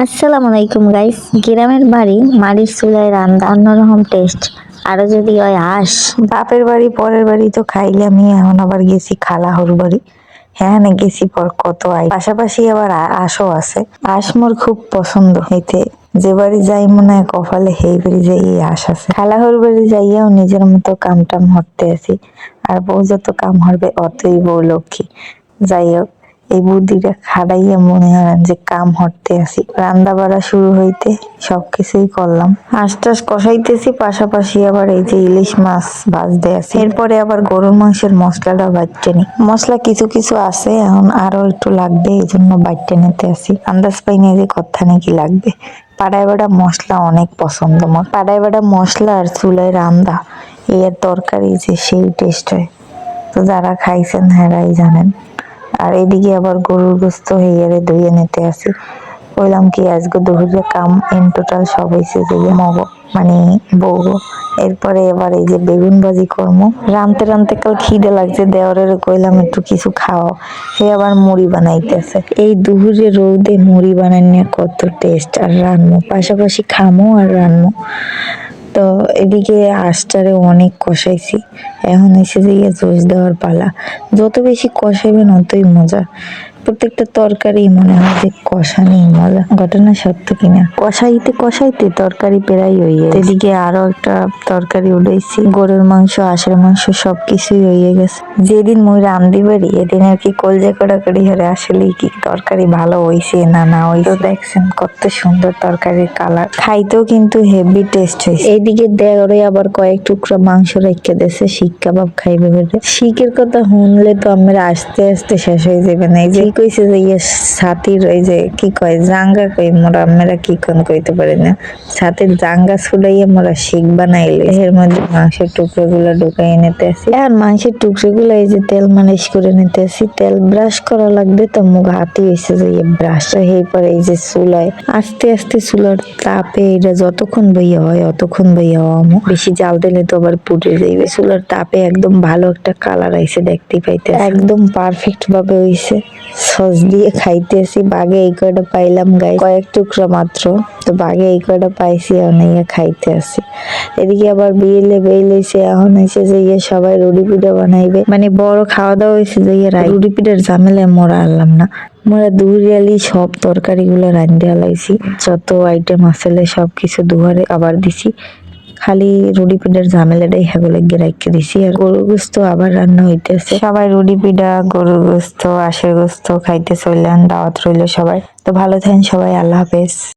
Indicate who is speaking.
Speaker 1: আসসালামু আলাইকুম গাইস। গ্রামের বাড়ি মাটির চুলায় রান্না অন্যরকম টেস্ট। আরো যদি হয় হাঁস।
Speaker 2: বাপের বাড়ি পরের বাড়ি তো খাইলামই, এখন আবার গেছি খালাহর বাড়ি। হ্যাঁ না গেছি পর কত পাশাপাশি আবার আশও আছে। আশ মোর খুব পছন্দ হইতে, যে বাড়ি যাই মনে হয় কপালে সেই বাড়ি যাই আশ আছে। খালাহর বাড়ি যাইয়াও নিজের মতো কাম টাম হরতে আছি, আর বউ যত কাম হরবে অতই বউ লক্ষ্মী। যাই হোক, এই বুদ্ধিটা খাড়াইয়া মনে হয় যে কাম হরতে আছি। রান্না বাড়া শুরু হইতে সবকিছুই করলাম, হাঁস টাস কষাইতেছি, পাশাপাশি আবার এই যে ইলিশ মাছ ভাজতে আছি। এরপরে আবার গরুর মাংসের মশলাটা বাটতে নি। মশলা কিছু কিছু আছে, এখন আরো একটু লাগবে, এই জন্য বাটতে নিতে আছি। আন্দাজ পাই না যে কথা নাকি লাগবে। পাড়ায় বাড়া মশলা অনেক পছন্দ আমার। পাড়ায় বাড়া মশলা আর চুলায় রান্দা এর তরকারি যে সেই টেস্ট হয়, তো যারা খাইছেন হেরাই জানেন। আর এদিকে আবার গরুর গোস্ত হেয়ারে ধুয়ে নিতে আসি। কইলাম কি আজকে দুপুরে কাম ইন টোটাল সব হয়েছে যে মগো মানে বউগো। এরপরে এবার এই যে বেগুন ভাজি করবো। রানতে রানতে কাল খিদে লাগছে, দেওরের কইলাম একটু কিছু খাওয়াও। সে আবার মুড়ি বানাইতেছে। এই দুপুরে রোদে মুড়ি বানানো কত টেস্ট, আর রান্না পাশাপাশি খামো আর রান্না। তো এদিকে আঁশটারে অনেক কষাইছি, এখন এসে যে জোশ দেওয়ার পালা। যত বেশি কষাইবেন অতই মজা। প্রত্যেকটা তরকারি মনে হয় যে কষানি মজা। ঘটনা সত্য কিনা, কষাইতে কষাইতে তরকারি প্রায় হয়ে গেছে। এদিকে আরো একটা তরকারি উঠাইছি, গরুর মাংস হাঁসের মাংস সবকিছুই হয়ে গেছে। যেদিন মুই রান্ধি পারি এদিন আর কি কলজা কড়াকড়ি হরে আসলে কি তরকারি ভালো হইছে না না হইছে। দেখছেন কত সুন্দর তরকারির কালার, খাইতেও কিন্তু হেভি টেস্ট হয়েছে। এইদিকে দেওরে আবার কয়েক টুকরা মাংস রেখে দিয়েছে, শিক কাবাব খাইবে বলে। শিকের কথা শুনলে তো আমরা আস্তে আস্তে শেষ হয়ে যাবে না। এই যে কইছে যে ইয়ে ছাতির ওই যে কি কয় জাঙ্গা কই মোরা, আমরা কি কোন কইতে পারি না, ছাতির জাঙ্গা ছুড়াইয়া মোরা শিক বানাইলে এর মধ্যে মাংসের টুকরো গুলা ঢুকাই নিতে আসি। আর মাংসের টুকরো গুলা এই যে তেল মালিশ করে নিতে আসি। তেল ব্রাশ করা লাগবে, তো মুখ হাতে হয়েছে যে ব্রাশ। এই পরে এই যে চুলায় আস্তে আস্তে চুলার তাপে এটা যতক্ষণ বইয়া হয় অতক্ষণ বইয়া হওয়ামো। বেশি জাল দিলে তো আবার পুড়ে যাইবে। চুলার তাপে একদম ভালো একটা কালার আইছে, দেখতে পাইতে একদম পারফেক্ট ভাবে হইছে। সস দিয়ে খাইতেছি। বাগে এই কয়টা পাইলাম গাই, কয়েক টুকরা মাত্র, তো বাগে এই কয়টা পাইছি অনেক খাইতে আসি। এদিকে আবার বিয়েলে বেইলেছে, এখন হয়েছে যে সবাই রুটি পিঠা বানাইবে, মানে বড় খাওয়া দাওয়া হয়েছে যে রুটি পিঠার ঝামেলায় মোরা আনলাম না। মোরা দুরিয়ালি সব তরকারি গুলো রান্ধে আলাইছি, যত আইটেম আসলে সবকিছু দুয়ারে আবার দিছি। খালি রুটি পিঠার ঝামেলাটাই হেগুলো গিয়ে রাখতে দিছি। আর গরুর গোস্ত আবার রান্না হইতেছে। সবাই রুটি পিঠা গরুর গোস্ত হাঁসের গোস্ত খাইতে চললেন, দাওয়াত রইল সবাই। তো ভালো থাকেন সবাই, আল্লাহ হাফেজ।